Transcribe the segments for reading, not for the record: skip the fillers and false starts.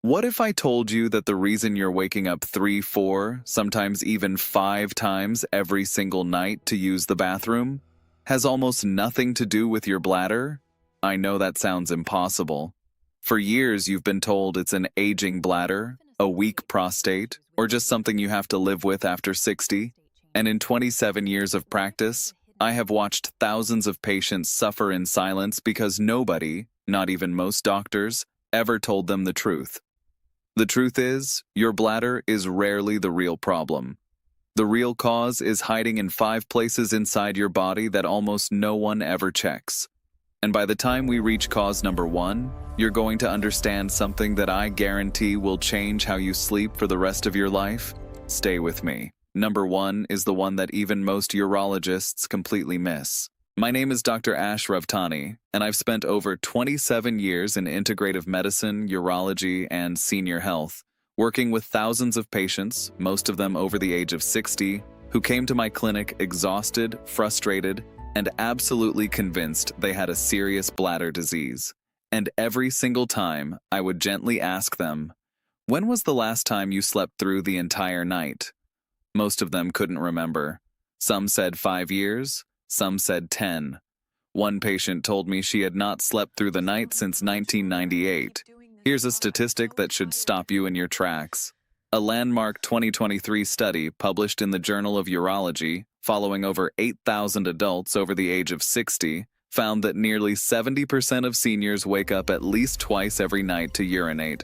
What if I told you that the reason you're waking up 3, 4, sometimes even 5 times every single night to use the bathroom has almost nothing to do with your bladder? I know that sounds impossible. For years you've been told it's an aging bladder, a weak prostate, or just something you have to live with after 60. And in 27 years of practice, I have watched thousands of patients suffer in silence because nobody, not even most doctors, ever told them the truth. The truth is, your bladder is rarely the real problem. The real cause is hiding in 5 places inside your body that almost no one ever checks. And by the time we reach cause number 1, you're going to understand something that I guarantee will change how you sleep for the rest of your life. Stay with me. Number 1 is the one that even most urologists completely miss. My name is Dr. Ravtani, and I've spent over 27 years in integrative medicine, urology, and senior health, working with thousands of patients, most of them over the age of 60, who came to my clinic exhausted, frustrated, and absolutely convinced they had a serious bladder disease. And every single time, I would gently ask them, "When was the last time you slept through the entire night?" Most of them couldn't remember. Some said 5 years, some said 10. One patient told me she had not slept through the night since 1998. Here's a statistic that should stop you in your tracks. A landmark 2023 study published in the Journal of Urology, following over 8,000 adults over the age of 60, found that nearly 70% of seniors wake up at least twice every night to urinate,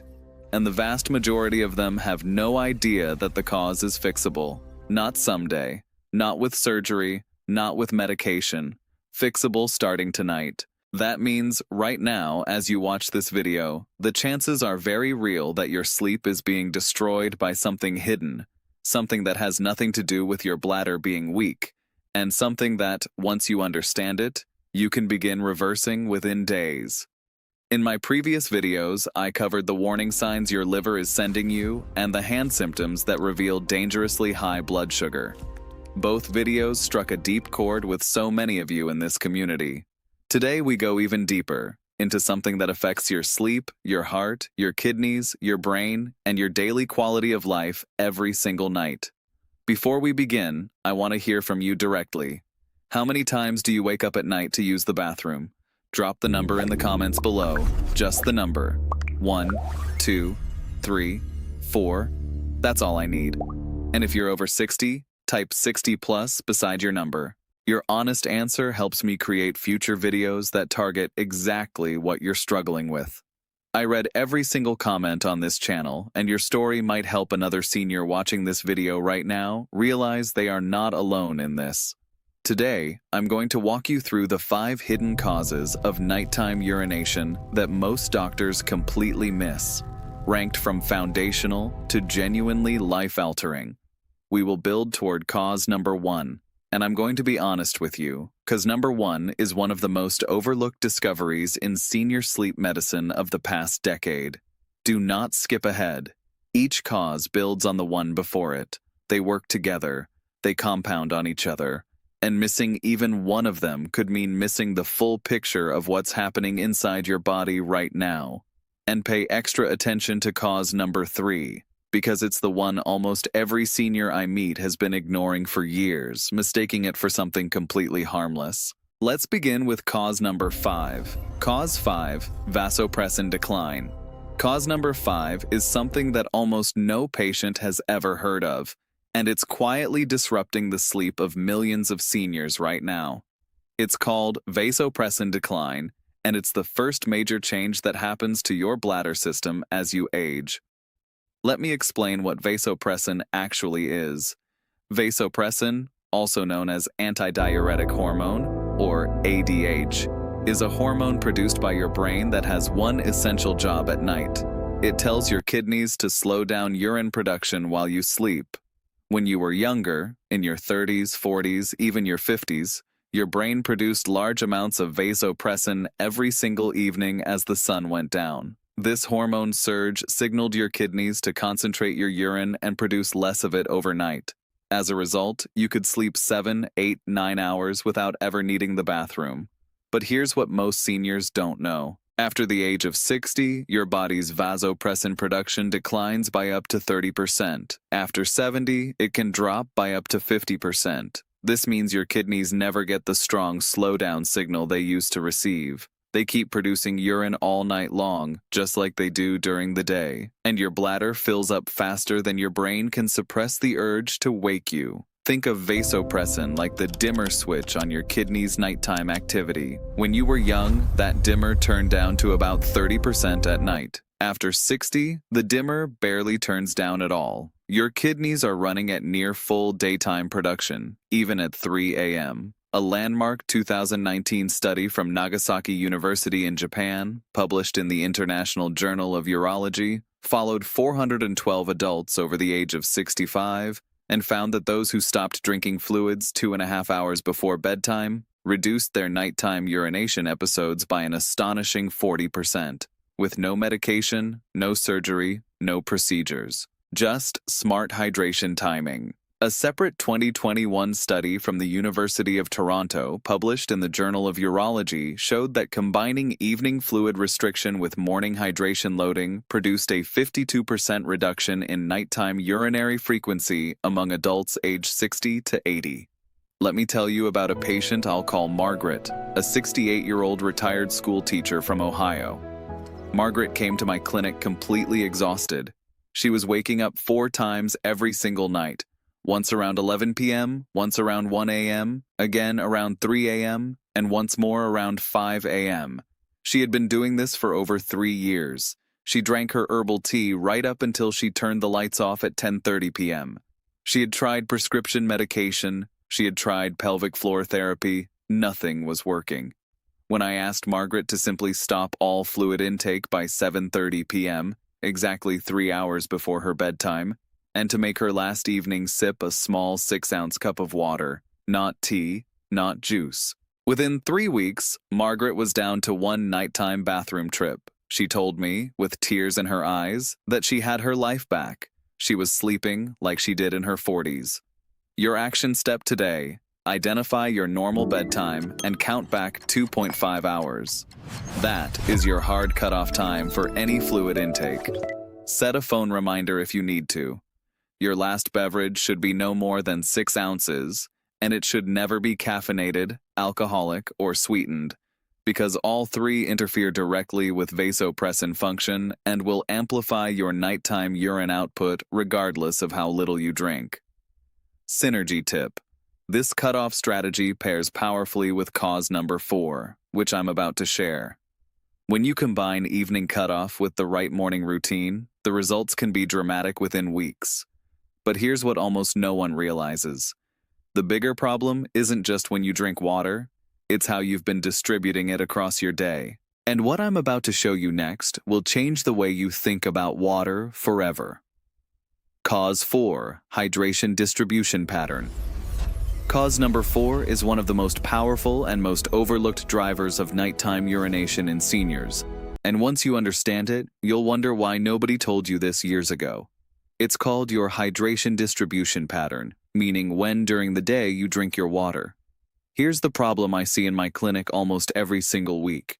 and the vast majority of them have no idea that the cause is fixable. Not someday, not with surgery, not with medication. Fixable starting tonight. That means right now, as you watch this video, the chances are very real that your sleep is being destroyed by something hidden, something that has nothing to do with your bladder being weak, and something that, once you understand it, you can begin reversing within days. In my previous videos, I covered the warning signs your liver is sending you and the hand symptoms that reveal dangerously high blood sugar. Both videos struck a deep chord with so many of you in this community. Today we go even deeper, into something that affects your sleep, your heart, your kidneys, your brain, and your daily quality of life every single night. Before we begin, I want to hear from you directly. How many times do you wake up at night to use the bathroom? Drop the number in the comments below, just the number. 1, 2, 3, 4. That's all I need. And if you're over 60, type 60 plus beside your number. Your honest answer helps me create future videos that target exactly what you're struggling with. I read every single comment on this channel, and your story might help another senior watching this video right now realize they are not alone in this. Today, I'm going to walk you through the 5 hidden causes of nighttime urination that most doctors completely miss, ranked from foundational to genuinely life-altering. We will build toward cause number 1, and I'm going to be honest with you, because number 1 is one of the most overlooked discoveries in senior sleep medicine of the past decade. Do not skip ahead. Each cause builds on the one before it. They work together, they compound on each other, and missing even one of them could mean missing the full picture of what's happening inside your body right now. And pay extra attention to cause number 3. Because it's the one almost every senior I meet has been ignoring for years, mistaking it for something completely harmless. Let's begin with cause number 5. Cause 5, vasopressin decline. Cause number 5 is something that almost no patient has ever heard of, and it's quietly disrupting the sleep of millions of seniors right now. It's called vasopressin decline, and it's the first major change that happens to your bladder system as you age. Let me explain what vasopressin actually is. Vasopressin, also known as antidiuretic hormone, or ADH, is a hormone produced by your brain that has one essential job at night. It tells your kidneys to slow down urine production while you sleep. When you were younger, in your 30s, 40s, even your 50s, your brain produced large amounts of vasopressin every single evening as the sun went down. This hormone surge signaled your kidneys to concentrate your urine and produce less of it overnight. As a result, you could sleep 7, 8, 9 hours without ever needing the bathroom. But here's what most seniors don't know. After the age of 60, your body's vasopressin production declines by up to 30%. After 70, it can drop by up to 50%. This means your kidneys never get the strong slowdown signal they used to receive. They keep producing urine all night long, just like they do during the day, and your bladder fills up faster than your brain can suppress the urge to wake you. Think of vasopressin like the dimmer switch on your kidney's nighttime activity. When you were young, that dimmer turned down to about 30% at night. After 60, the dimmer barely turns down at all. Your kidneys are running at near full daytime production, even at 3 a.m. A landmark 2019 study from Nagasaki University in Japan, published in the International Journal of Urology, followed 412 adults over the age of 65 and found that those who stopped drinking fluids 2.5 hours before bedtime reduced their nighttime urination episodes by an astonishing 40%, with no medication, no surgery, no procedures. Just smart hydration timing. A separate 2021 study from the University of Toronto, published in the Journal of Urology, showed that combining evening fluid restriction with morning hydration loading produced a 52% reduction in nighttime urinary frequency among adults aged 60 to 80. Let me tell you about a patient I'll call Margaret, a 68-year-old retired school teacher from Ohio. Margaret came to my clinic completely exhausted. She was waking up 4 times every single night. Once around 11 p.m., once around 1 a.m., again around 3 a.m., and once more around 5 a.m. She had been doing this for over 3 years. She drank her herbal tea right up until she turned the lights off at 10:30 p.m. She had tried prescription medication. She had tried pelvic floor therapy. Nothing was working. When I asked Margaret to simply stop all fluid intake by 7:30 p.m., exactly 3 hours before her bedtime, and to make her last evening sip a small 6-ounce cup of water, not tea, not juice. Within 3 weeks, Margaret was down to 1 nighttime bathroom trip. She told me, with tears in her eyes, that she had her life back. She was sleeping like she did in her 40s. Your action step today: identify your normal bedtime and count back 2.5 hours. That is your hard cutoff time for any fluid intake. Set a phone reminder if you need to. Your last beverage should be no more than 6 ounces, and it should never be caffeinated, alcoholic, or sweetened, because all 3 interfere directly with vasopressin function and will amplify your nighttime urine output regardless of how little you drink. Synergy tip. This cutoff strategy pairs powerfully with cause number 4, which I'm about to share. When you combine evening cutoff with the right morning routine, the results can be dramatic within weeks. But here's what almost no one realizes. The bigger problem isn't just when you drink water, it's how you've been distributing it across your day. And what I'm about to show you next will change the way you think about water forever. Cause 4, hydration distribution pattern. Cause number 4 is one of the most powerful and most overlooked drivers of nighttime urination in seniors. And once you understand it, you'll wonder why nobody told you this years ago. It's called your hydration distribution pattern, meaning when during the day you drink your water. Here's the problem I see in my clinic almost every single week.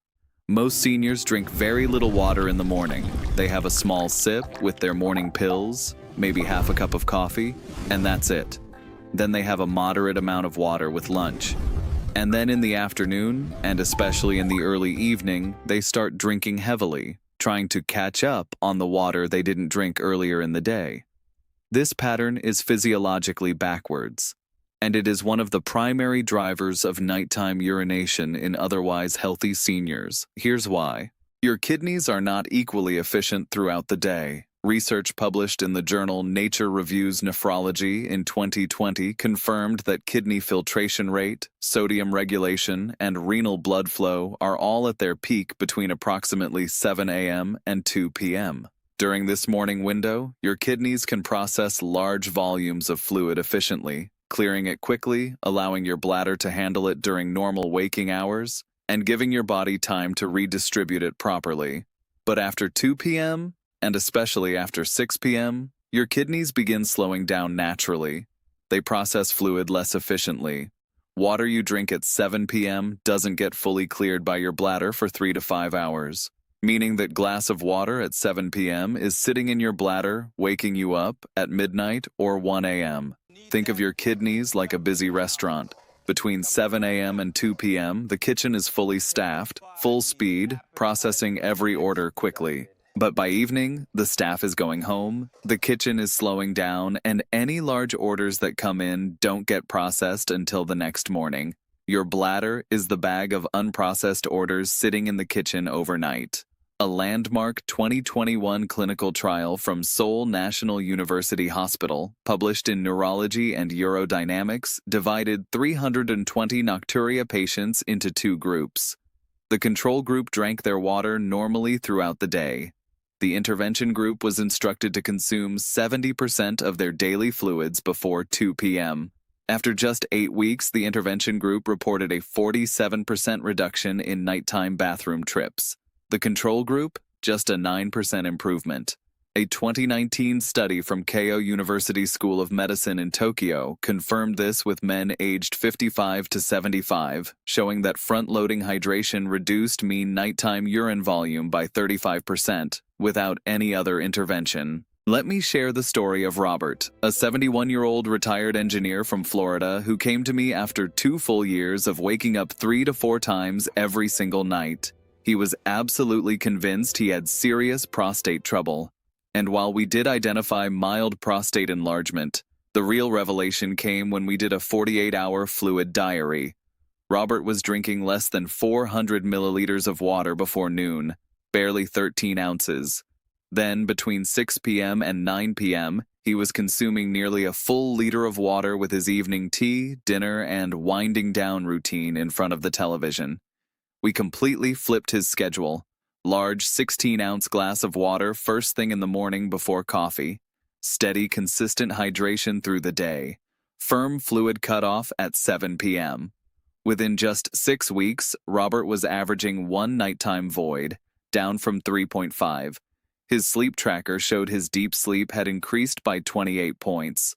Most seniors drink very little water in the morning. They have a small sip with their morning pills, maybe half a cup of coffee, and that's it. Then they have a moderate amount of water with lunch. And then in the afternoon, and especially in the early evening, they start drinking heavily, trying to catch up on the water they didn't drink earlier in the day. This pattern is physiologically backwards, and it is one of the primary drivers of nighttime urination in otherwise healthy seniors. Here's why. Your kidneys are not equally efficient throughout the day. Research published in the journal Nature Reviews Nephrology in 2020 confirmed that kidney filtration rate, sodium regulation, and renal blood flow are all at their peak between approximately 7 a.m. and 2 p.m. During this morning window, your kidneys can process large volumes of fluid efficiently, clearing it quickly, allowing your bladder to handle it during normal waking hours, and giving your body time to redistribute it properly. But after 2 p.m., and especially after 6 p.m., your kidneys begin slowing down naturally. They process fluid less efficiently. Water you drink at 7 p.m. doesn't get fully cleared by your bladder for 3 to 5 hours, meaning that glass of water at 7 p.m. is sitting in your bladder, waking you up at midnight or 1 a.m. Think of your kidneys like a busy restaurant. Between 7 a.m. and 2 p.m., the kitchen is fully staffed, full speed, processing every order quickly. But by evening, the staff is going home, the kitchen is slowing down, and any large orders that come in don't get processed until the next morning. Your bladder is the bag of unprocessed orders sitting in the kitchen overnight. A landmark 2021 clinical trial from Seoul National University Hospital, published in Neurology and Urodynamics, divided 320 Nocturia patients into two groups. The control group drank their water normally throughout the day. The intervention group was instructed to consume 70% of their daily fluids before 2 p.m. After just 8 weeks, the intervention group reported a 47% reduction in nighttime bathroom trips. The control group, just a 9% improvement. A 2019 study from Keio University School of Medicine in Tokyo confirmed this with men aged 55 to 75, showing that front-loading hydration reduced mean nighttime urine volume by 35% without any other intervention. Let me share the story of Robert, a 71-year-old retired engineer from Florida who came to me after 2 full years of waking up 3 to 4 times every single night. He was absolutely convinced he had serious prostate trouble. And while we did identify mild prostate enlargement, the real revelation came when we did a 48-hour fluid diary. Robert was drinking less than 400 milliliters of water before noon, barely 13 ounces. Then, between 6 p.m. and 9 p.m., he was consuming nearly a full liter of water with his evening tea, dinner, and winding down routine in front of the television. We completely flipped his schedule. Large 16-ounce glass of water first thing in the morning before coffee. Steady, consistent hydration through the day. Firm fluid cutoff at 7 p.m. Within just 6 weeks, Robert was averaging 1 nighttime void, down from 3.5. His sleep tracker showed his deep sleep had increased by 28 points.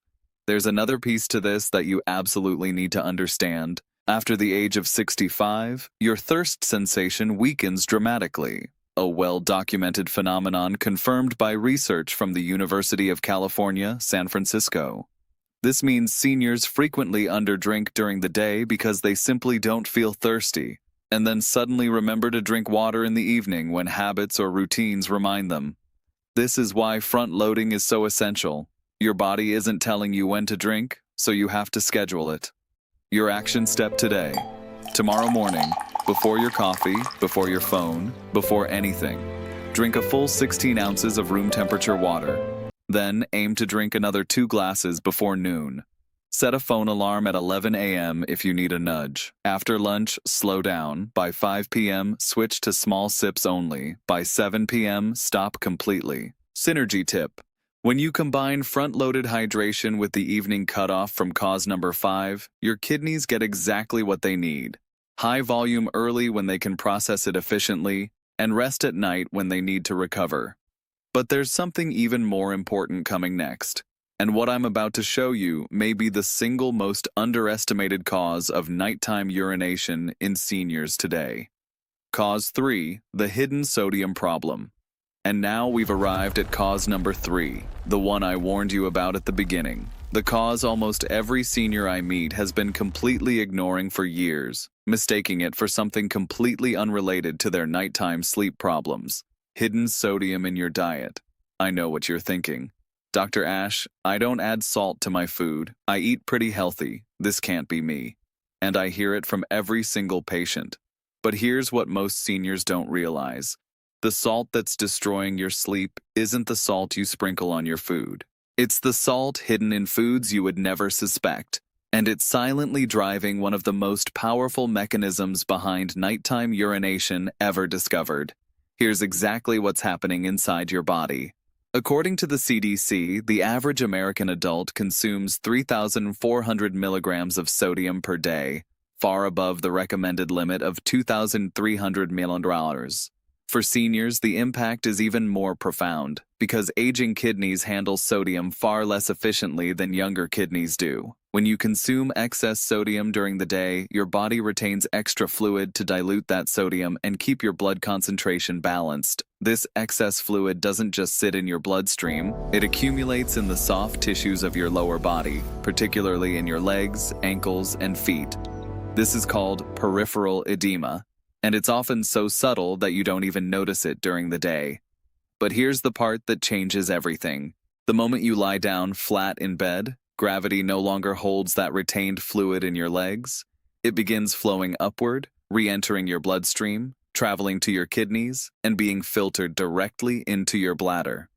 There's another piece to this that you absolutely need to understand. After the age of 65, your thirst sensation weakens dramatically. A well-documented phenomenon confirmed by research from the University of California, San Francisco. This means seniors frequently underdrink during the day because they simply don't feel thirsty, and then suddenly remember to drink water in the evening when habits or routines remind them. This is why front-loading is so essential. Your body isn't telling you when to drink, so you have to schedule it. Your action step today. Tomorrow morning, before your coffee, before your phone, before anything, drink a full 16 ounces of room temperature water. Then aim to drink another 2 glasses before noon. Set a phone alarm at 11 a.m. if you need a nudge. After lunch, slow down. By 5 p.m., switch to small sips only. By 7 p.m., stop completely. Synergy tip. When you combine front-loaded hydration with the evening cutoff from cause number 5, your kidneys get exactly what they need. High volume early when they can process it efficiently, and rest at night when they need to recover. But there's something even more important coming next. And what I'm about to show you may be the single most underestimated cause of nighttime urination in seniors today. Cause 3, the hidden sodium problem. And now we've arrived at cause number 3, the one I warned you about at the beginning. The cause almost every senior I meet has been completely ignoring for years, mistaking it for something completely unrelated to their nighttime sleep problems. Hidden sodium in your diet. I know what you're thinking. Dr. Ash, I don't add salt to my food. I eat pretty healthy. This can't be me. And I hear it from every single patient. But here's what most seniors don't realize. The salt that's destroying your sleep isn't the salt you sprinkle on your food. It's the salt hidden in foods you would never suspect, and it's silently driving one of the most powerful mechanisms behind nighttime urination ever discovered. Here's exactly what's happening inside your body. According to the CDC, the average American adult consumes 3,400 milligrams of sodium per day, far above the recommended limit of 2,300 milligrams. For seniors, the impact is even more profound, because aging kidneys handle sodium far less efficiently than younger kidneys do. When you consume excess sodium during the day, your body retains extra fluid to dilute that sodium and keep your blood concentration balanced. This excess fluid doesn't just sit in your bloodstream, it accumulates in the soft tissues of your lower body, particularly in your legs, ankles, and feet. This is called peripheral edema, and it's often so subtle that you don't even notice it during the day. But here's the part that changes everything. The moment you lie down flat in bed, gravity no longer holds that retained fluid in your legs. It begins flowing upward, re-entering your bloodstream, traveling to your kidneys, and being filtered directly into your bladder.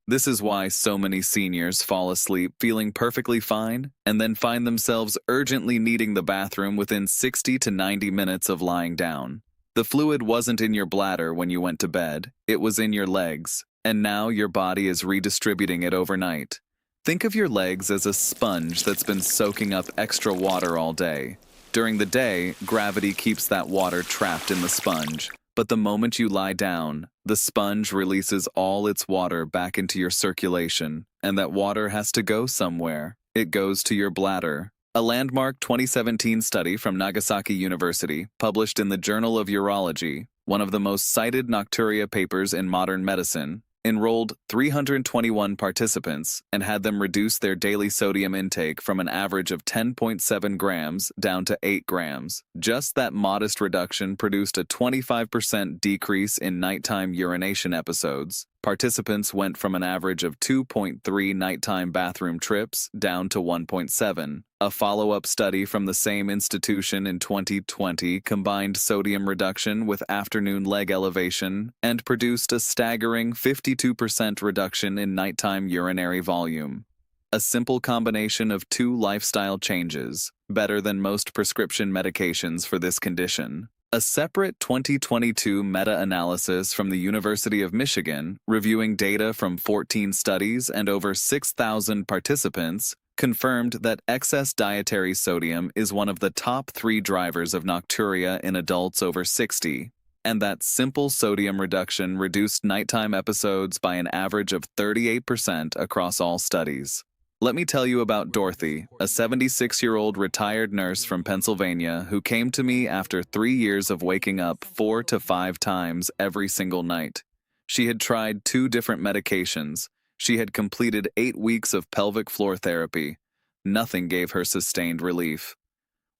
This is why so many seniors fall asleep feeling perfectly fine and then find themselves urgently needing the bathroom within 60 to 90 minutes of lying down. The fluid wasn't in your bladder when you went to bed, it was in your legs, and now your body is redistributing it overnight. Think of your legs as a sponge that's been soaking up extra water all day. During the day, gravity keeps that water trapped in the sponge. But the moment you lie down, the sponge releases all its water back into your circulation, and that water has to go somewhere. It goes to your bladder. A landmark 2017 study from Nagasaki University, published in the Journal of Urology, one of the most cited Nocturia papers in modern medicine, enrolled 321 participants and had them reduce their daily sodium intake from an average of 10.7 grams down to 8 grams. Just that modest reduction produced a 25% decrease in nighttime urination episodes. Participants went from an average of 2.3 nighttime bathroom trips down to 1.7. A follow-up study from the same institution in 2020 combined sodium reduction with afternoon leg elevation and produced a staggering 52% reduction in nighttime urinary volume. A simple combination of two lifestyle changes, better than most prescription medications for this condition. A separate 2022 meta-analysis from the University of Michigan, reviewing data from 14 studies and over 6,000 participants, confirmed that excess dietary sodium is one of the top 3 drivers of nocturia in adults over 60, and that simple sodium reduction reduced nighttime episodes by an average of 38% across all studies. Let me tell you about Dorothy, a 76-year-old retired nurse from Pennsylvania who came to me after 3 years of waking up 4 to 5 times every single night. She had tried 2 different medications. She had completed 8 weeks of pelvic floor therapy. Nothing gave her sustained relief.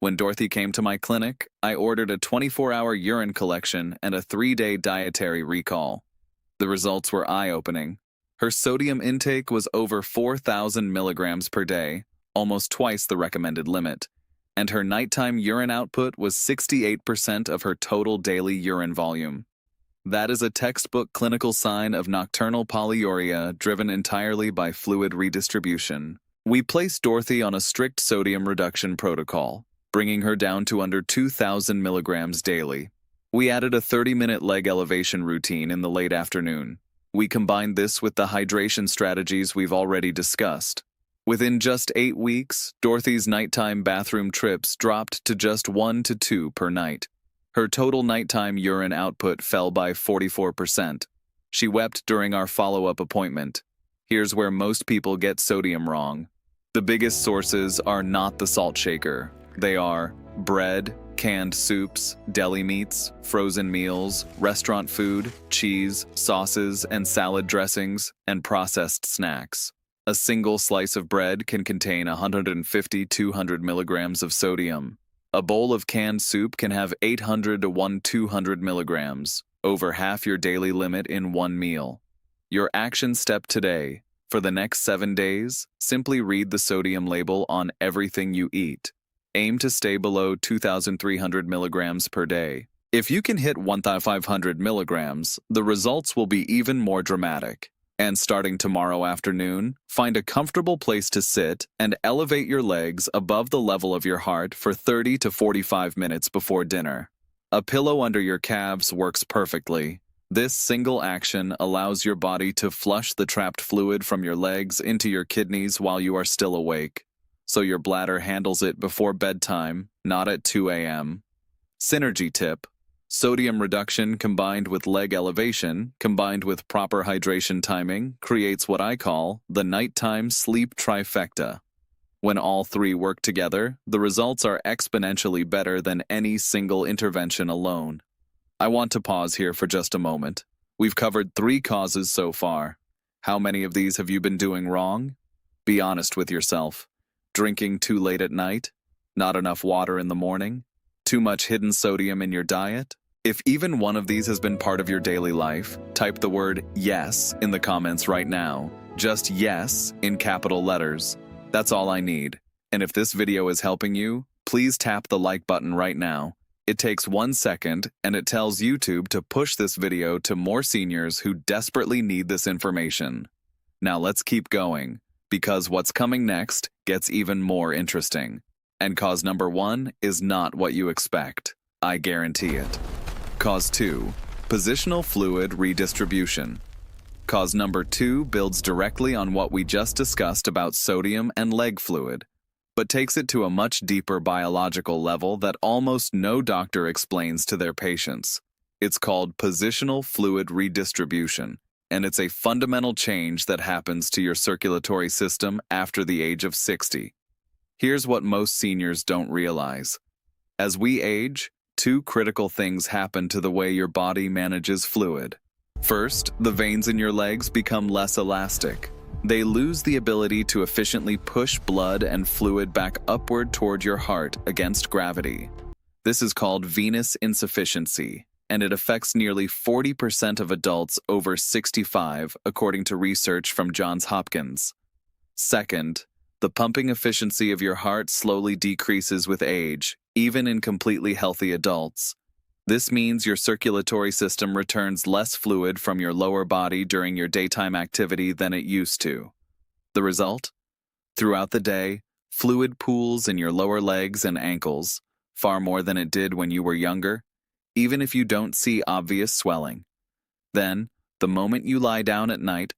When Dorothy came to my clinic, I ordered a 24-hour urine collection and a 3-day dietary recall. The results were eye-opening. Her sodium intake was over 4,000 milligrams per day, almost twice the recommended limit, and her nighttime urine output was 68% of her total daily urine volume. That is a textbook clinical sign of nocturnal polyuria driven entirely by fluid redistribution. We placed Dorothy on a strict sodium reduction protocol, bringing her down to under 2,000 milligrams daily. We added a 30-minute leg elevation routine in the late afternoon. We combined this with the hydration strategies we've already discussed. Within just 8 weeks, Dorothy's nighttime bathroom trips dropped to just 1 to 2 per night. Her total nighttime urine output fell by 44%. She wept during our follow-up appointment. Here's where most people get sodium wrong. The biggest sources are not the salt shaker. They are bread, canned soups, deli meats, frozen meals, restaurant food, cheese, sauces and salad dressings, and processed snacks. A single slice of bread can contain 150-200 milligrams of sodium. A bowl of canned soup can have 800 to 1,200 milligrams, over half your daily limit in one meal. Your action step today, for the next 7 days, simply read the sodium label on everything you eat. Aim to stay below 2,300 milligrams per day. If you can hit 1,500 milligrams, the results will be even more dramatic. And starting tomorrow afternoon, find a comfortable place to sit and elevate your legs above the level of your heart for 30 to 45 minutes before dinner. A pillow under your calves works perfectly. This single action allows your body to flush the trapped fluid from your legs into your kidneys while you are still awake, so your bladder handles it before bedtime, not at 2 a.m. Synergy tip: sodium reduction combined with leg elevation, combined with proper hydration timing, creates what I call the nighttime sleep trifecta. When all three work together, the results are exponentially better than any single intervention alone. I want to pause here for just a moment. We've covered 3 causes so far. How many of these have you been doing wrong? Be honest with yourself. Drinking too late at night? Not enough water in the morning? Too much hidden sodium in your diet? If even one of these has been part of your daily life, type the word yes in the comments right now. Just yes in capital letters. That's all I need. And if this video is helping you, please tap the like button right now. It takes 1 second, and it tells YouTube to push this video to more seniors who desperately need this information. Now let's keep going, because what's coming next gets even more interesting. And cause number 1 is not what you expect. I guarantee it. Cause 2, positional fluid redistribution. Cause number 2 builds directly on what we just discussed about sodium and leg fluid, but takes it to a much deeper biological level that almost no doctor explains to their patients. It's called positional fluid redistribution, and it's a fundamental change that happens to your circulatory system after the age of 60. Here's what most seniors don't realize. As we age, 2 critical things happen to the way your body manages fluid. First, the veins in your legs become less elastic. They lose the ability to efficiently push blood and fluid back upward toward your heart against gravity. This is called venous insufficiency, and it affects nearly 40% of adults over 65, according to research from Johns Hopkins. Second, the pumping efficiency of your heart slowly decreases with age, even in completely healthy adults. This means your circulatory system returns less fluid from your lower body during your daytime activity than it used to. The result? Throughout the day, fluid pools in your lower legs and ankles, far more than it did when you were younger, even if you don't see obvious swelling. Then, the moment you lie down at night,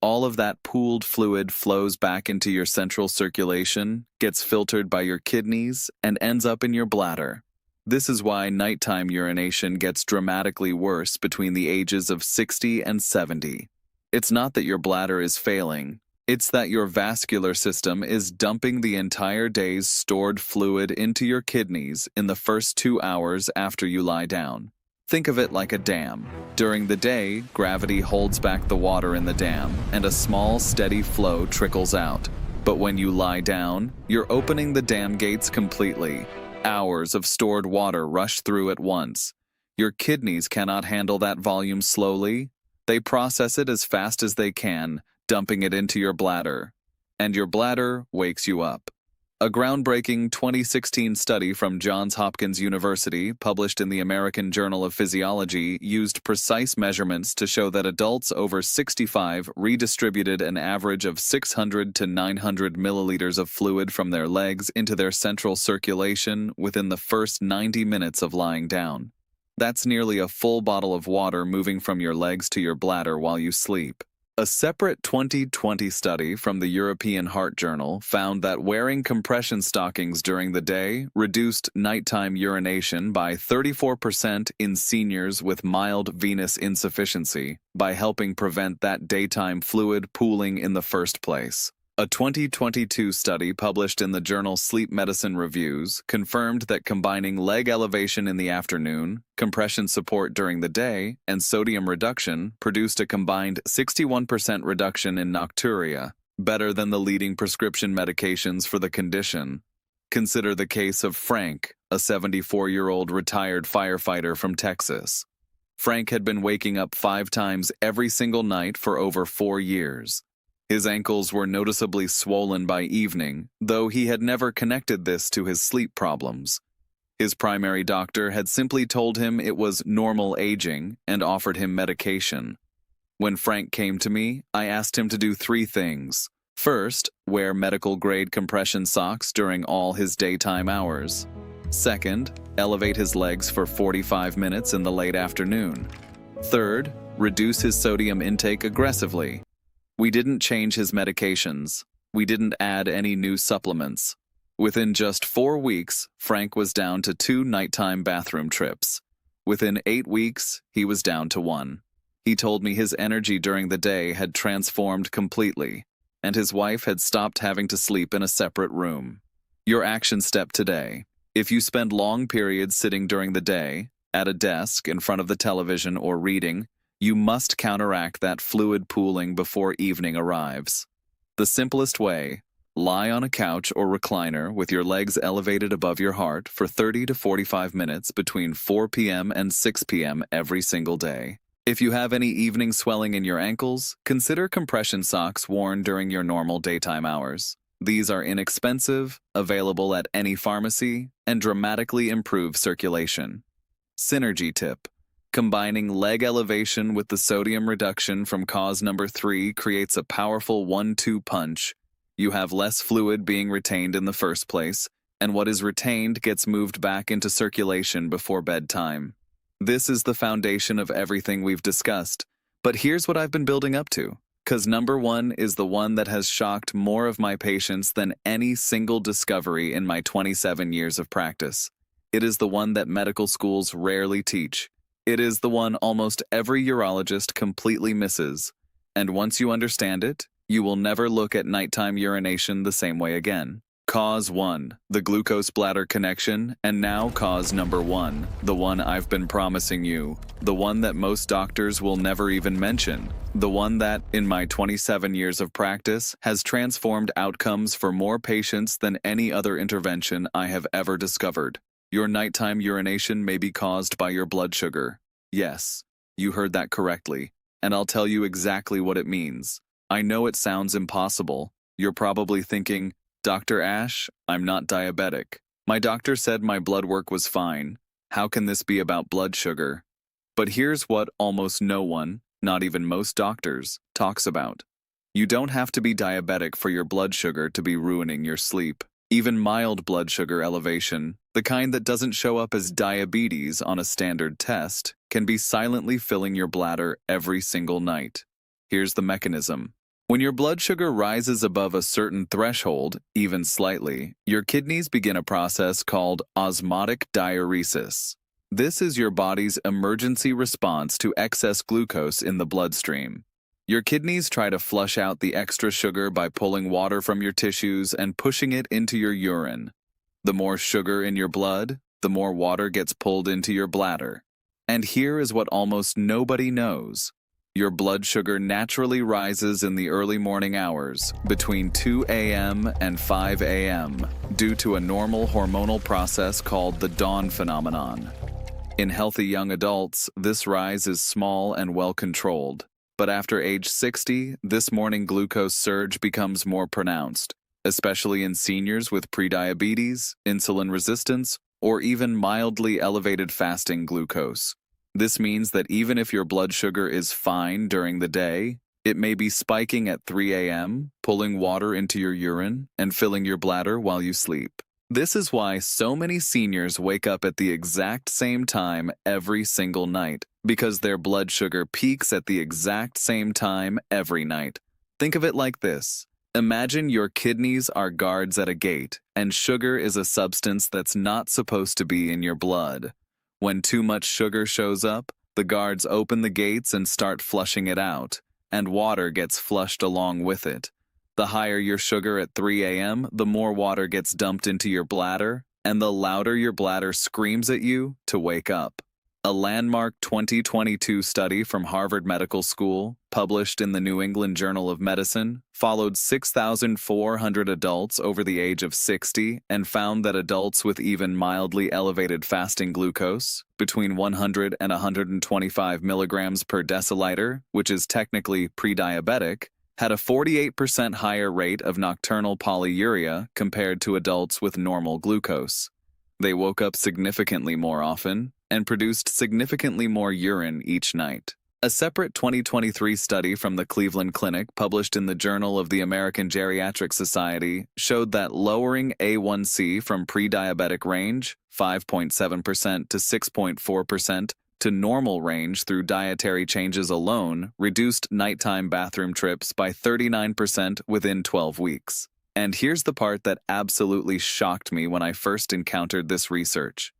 all of that pooled fluid flows back into your central circulation, gets filtered by your kidneys, and ends up in your bladder. This is why nighttime urination gets dramatically worse between the ages of 60 and 70. It's not that your bladder is failing, it's that your vascular system is dumping the entire day's stored fluid into your kidneys in the first 2 hours after you lie down. Think of it like a dam. During the day, gravity holds back the water in the dam, and a small, steady flow trickles out. But when you lie down, you're opening the dam gates completely. Hours of stored water rush through at once. Your kidneys cannot handle that volume slowly. They process it as fast as they can, dumping it into your bladder. And your bladder wakes you up. A groundbreaking 2016 study from Johns Hopkins University, published in the American Journal of Physiology, used precise measurements to show that adults over 65 redistributed an average of 600 to 900 milliliters of fluid from their legs into their central circulation within the first 90 minutes of lying down. That's nearly a full bottle of water moving from your legs to your bladder while you sleep. A separate 2020 study from the European Heart Journal found that wearing compression stockings during the day reduced nighttime urination by 34% in seniors with mild venous insufficiency by helping prevent that daytime fluid pooling in the first place. A 2022 study published in the journal Sleep Medicine Reviews confirmed that combining leg elevation in the afternoon, compression support during the day, and sodium reduction produced a combined 61% reduction in Nocturia, better than the leading prescription medications for the condition. Consider the case of Frank, a 74-year-old retired firefighter from Texas. Frank had been waking up 5 times every single night for over 4 years. His ankles were noticeably swollen by evening, though he had never connected this to his sleep problems. His primary doctor had simply told him it was normal aging and offered him medication. When Frank came to me, I asked him to do 3 things. First, wear medical-grade compression socks during all his daytime hours. Second, elevate his legs for 45 minutes in the late afternoon. Third, reduce his sodium intake aggressively. We didn't change his medications. We didn't add any new supplements. Within just 4 weeks, Frank was down to 2 nighttime bathroom trips. Within 8 weeks, he was down to 1. He told me his energy during the day had transformed completely. and his wife had stopped having to sleep in a separate room. Your action step today. If you spend long periods sitting during the day, at a desk, in front of the television, or reading, you must counteract that fluid pooling before evening arrives. The simplest way: lie on a couch or recliner with your legs elevated above your heart for 30 to 45 minutes between 4 p.m. and 6 p.m. every single day. If you have any evening swelling in your ankles, consider compression socks worn during your normal daytime hours. These are inexpensive, available at any pharmacy, and dramatically improve circulation. Synergy tip: combining leg elevation with the sodium reduction from cause number 3 creates a powerful 1-2 punch. You have less fluid being retained in the first place, and what is retained gets moved back into circulation before bedtime. This is the foundation of everything we've discussed, but here's what I've been building up to, because number 1 is the one that has shocked more of my patients than any single discovery in my 27 years of practice. It is the one that medical schools rarely teach. It is the one almost every urologist completely misses. And once you understand it, you will never look at nighttime urination the same way again. Cause 1, the glucose-bladder connection, and now cause number 1, the one I've been promising you, the one that most doctors will never even mention, the one that, in my 27 years of practice, has transformed outcomes for more patients than any other intervention I have ever discovered. Your nighttime urination may be caused by your blood sugar. Yes, you heard that correctly, and I'll tell you exactly what it means. I know it sounds impossible. You're probably thinking, Dr. Ash, I'm not diabetic. My doctor said my blood work was fine. How can this be about blood sugar? But here's what almost no one, not even most doctors, talks about. You don't have to be diabetic for your blood sugar to be ruining your sleep. Even mild blood sugar elevation, the kind that doesn't show up as diabetes on a standard test, can be silently filling your bladder every single night. Here's the mechanism. When your blood sugar rises above a certain threshold, even slightly, your kidneys begin a process called osmotic diuresis. This is your body's emergency response to excess glucose in the bloodstream. Your kidneys try to flush out the extra sugar by pulling water from your tissues and pushing it into your urine. The more sugar in your blood, the more water gets pulled into your bladder. And here is what almost nobody knows. Your blood sugar naturally rises in the early morning hours, between 2 a.m. and 5 a.m., due to a normal hormonal process called the dawn phenomenon. In healthy young adults, this rise is small and well controlled. But after age 60, this morning glucose surge becomes more pronounced, especially in seniors with prediabetes, insulin resistance, or even mildly elevated fasting glucose. This means that even if your blood sugar is fine during the day, it may be spiking at 3 a.m., pulling water into your urine, and filling your bladder while you sleep. This is why so many seniors wake up at the exact same time every single night, because their blood sugar peaks at the exact same time every night. Think of it like this. Imagine your kidneys are guards at a gate, and sugar is a substance that's not supposed to be in your blood. When too much sugar shows up, the guards open the gates and start flushing it out, and water gets flushed along with it. The higher your sugar at 3 a.m., the more water gets dumped into your bladder, and the louder your bladder screams at you to wake up. A landmark 2022 study from Harvard Medical School, published in the New England Journal of Medicine, followed 6,400 adults over the age of 60 and found that adults with even mildly elevated fasting glucose, between 100 and 125 milligrams per deciliter, which is technically pre-diabetic, had a 48% higher rate of nocturnal polyuria compared to adults with normal glucose. They woke up significantly more often and produced significantly more urine each night. A separate 2023 study from the Cleveland Clinic published in the Journal of the American Geriatric Society showed that lowering A1C from pre-diabetic range, 5.7% to 6.4%, to normal range through dietary changes alone reduced nighttime bathroom trips by 39% within 12 weeks. And here's the part that absolutely shocked me when I first encountered this research.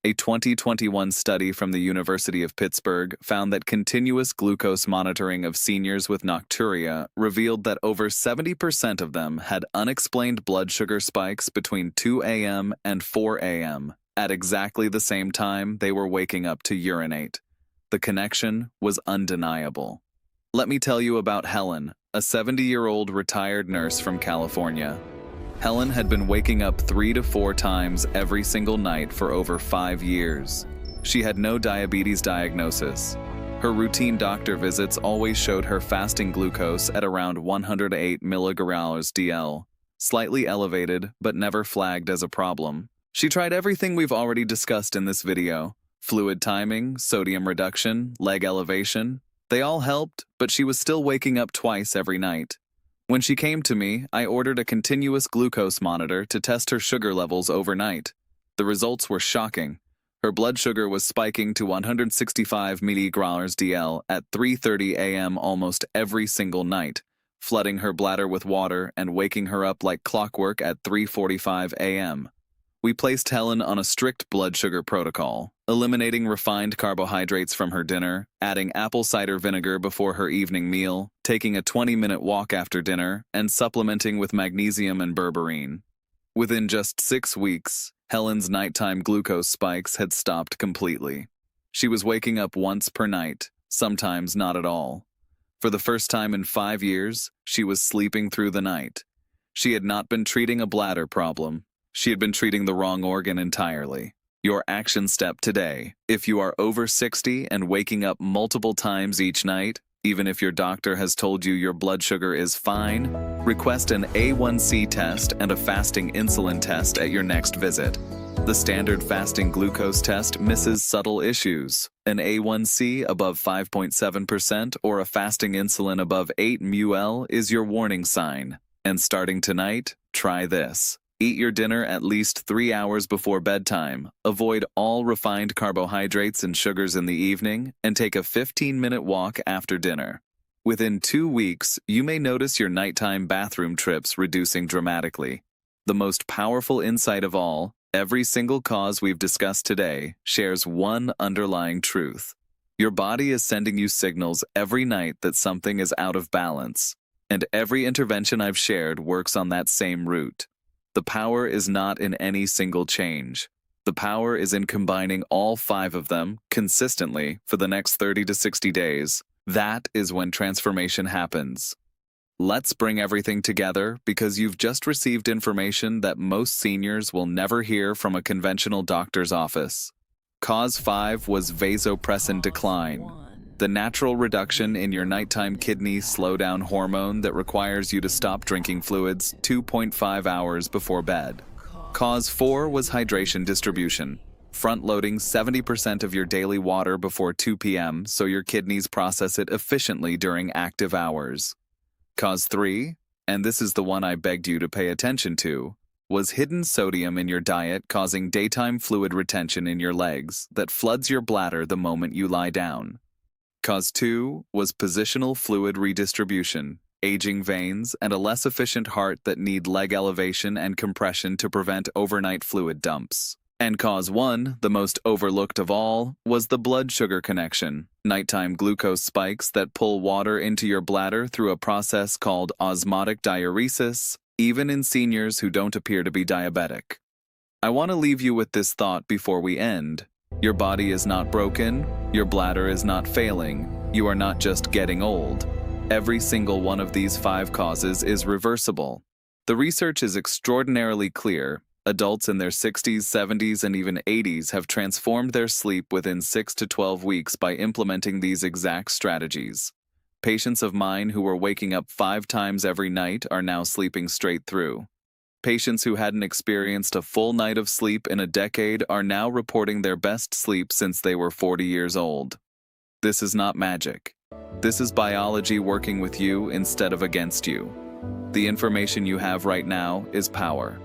A 2021 study from the University of Pittsburgh found that continuous glucose monitoring of seniors with Nocturia revealed that over 70% of them had unexplained blood sugar spikes between 2 a.m. and 4 a.m. at exactly the same time they were waking up to urinate. The connection was undeniable. Let me tell you about Helen, a 70-year-old retired nurse from California. Helen had been waking up 3 to 4 times every single night for over 5 years. She had no diabetes diagnosis. Her routine doctor visits always showed her fasting glucose at around 108 mg/dl, slightly elevated but never flagged as a problem. She tried everything we've already discussed in this video: fluid timing, sodium reduction, leg elevation. They all helped, but she was still waking up twice every night. When she came to me, I ordered a continuous glucose monitor to test her sugar levels overnight. The results were shocking. Her blood sugar was spiking to 165 mg/dl at 3:30 a.m. almost every single night, flooding her bladder with water and waking her up like clockwork at 3:45 a.m. We placed Helen on a strict blood sugar protocol, eliminating refined carbohydrates from her dinner, adding apple cider vinegar before her evening meal, taking a 20-minute walk after dinner, and supplementing with magnesium and berberine. Within just 6 weeks, Helen's nighttime glucose spikes had stopped completely. She was waking up once per night, sometimes not at all. For the first time in 5 years, she was sleeping through the night. She had not been treating a bladder problem. She had been treating the wrong organ entirely. Your action step today: if you are over 60 and waking up multiple times each night, even if your doctor has told you your blood sugar is fine, request an A1C test and a fasting insulin test at your next visit. The standard fasting glucose test misses subtle issues. An A1C above 5.7% or a fasting insulin above 8 μl is your warning sign. And starting tonight, try this. Eat your dinner at least 3 hours before bedtime, avoid all refined carbohydrates and sugars in the evening, and take a 15-minute walk after dinner. Within 2 weeks, you may notice your nighttime bathroom trips reducing dramatically. The most powerful insight of all: every single cause we've discussed today shares one underlying truth. Your body is sending you signals every night that something is out of balance, and every intervention I've shared works on that same route. The power is not in any single change. The power is in combining all 5 of them consistently for the next 30 to 60 days. That is when transformation happens. Let's bring everything together, because you've just received information that most seniors will never hear from a conventional doctor's office. Cause 5 was vasopressin decline, the natural reduction in your nighttime kidney slowdown hormone that requires you to stop drinking fluids 2.5 hours before bed. Cause 4 was hydration distribution, front-loading 70% of your daily water before 2 p.m. so your kidneys process it efficiently during active hours. Cause 3, and this is the one I begged you to pay attention to, was hidden sodium in your diet causing daytime fluid retention in your legs that floods your bladder the moment you lie down. Cause 2 was positional fluid redistribution, aging veins, and a less efficient heart that need leg elevation and compression to prevent overnight fluid dumps. And cause 1, the most overlooked of all, was the blood sugar connection, nighttime glucose spikes that pull water into your bladder through a process called osmotic diuresis, even in seniors who don't appear to be diabetic. I want to leave you with this thought before we end. Your body is not broken, your bladder is not failing, you are not just getting old. Every single one of these 5 causes is reversible. The research is extraordinarily clear. Adults in their 60s, 70s, and even 80s have transformed their sleep within 6 to 12 weeks by implementing these exact strategies. Patients of mine who were waking up 5 times every night are now sleeping straight through. Patients who hadn't experienced a full night of sleep in a decade are now reporting their best sleep since they were 40 years old. This is not magic. This is biology working with you instead of against you. The information you have right now is power.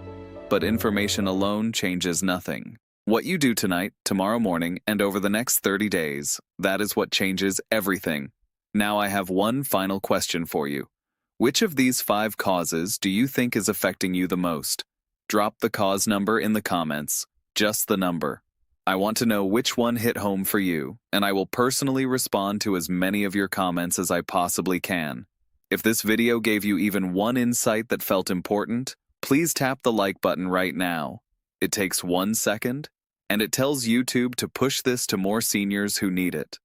But information alone changes nothing. What you do tonight, tomorrow morning, and over the next 30 days, that is what changes everything. Now I have one final question for you. Which of these 5 causes do you think is affecting you the most? Drop the cause number in the comments. Just the number. I want to know which one hit home for you, and I will personally respond to as many of your comments as I possibly can. If this video gave you even one insight that felt important, please tap the like button right now. It takes 1 second, and it tells YouTube to push this to more seniors who need it.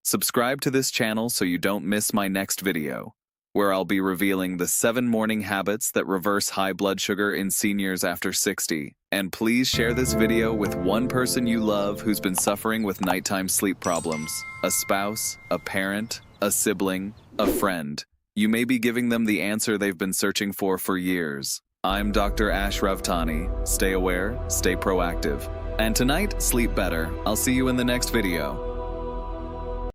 Subscribe to this channel so you don't miss my next video, where I'll be revealing the 7 morning habits that reverse high blood sugar in seniors after 60. And please share this video with one person you love who's been suffering with nighttime sleep problems. A spouse, a parent, a sibling, a friend. You may be giving them the answer they've been searching for years. I'm Dr. Ravtani. Stay aware, stay proactive. And tonight, sleep better. I'll see you in the next video.